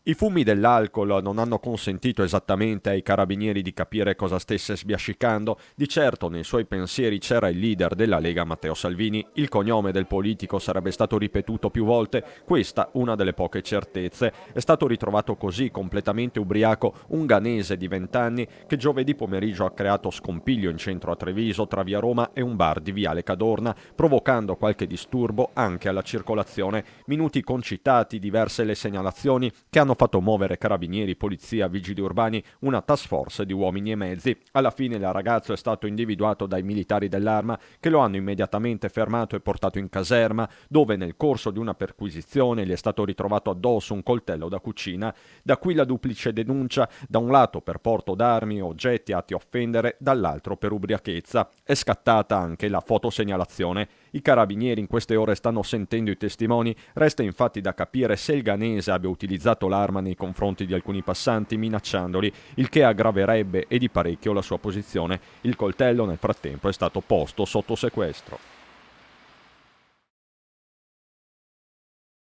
I fumi dell'alcol non hanno consentito esattamente ai carabinieri di capire cosa stesse sbiascicando. Di certo nei suoi pensieri c'era il leader della Lega Matteo Salvini. Il cognome del politico sarebbe stato ripetuto più volte, questa una delle poche certezze. È stato ritrovato così, completamente ubriaco, un ghanese di 20 anni che giovedì pomeriggio ha creato scompiglio in centro a Treviso tra via Roma e un bar di viale Cadorna, provocando qualche disturbo anche alla circolazione. Minuti concitati, diverse le segnalazioni che hanno fatto muovere carabinieri, polizia, vigili urbani, una task force di uomini e mezzi. Alla fine il ragazzo è stato individuato dai militari dell'Arma che lo hanno immediatamente fermato e portato in caserma, dove nel corso di una perquisizione gli è stato ritrovato addosso un coltello da cucina. Da qui la duplice denuncia, da un lato per porto d'armi o oggetti atti a offendere, dall'altro per ubriachezza. È scattata anche la fotosegnalazione. I carabinieri in queste ore stanno sentendo i testimoni, resta infatti da capire se il ghanese abbia utilizzato l'arma nei confronti di alcuni passanti minacciandoli, il che aggraverebbe e di parecchio la sua posizione. Il coltello nel frattempo è stato posto sotto sequestro.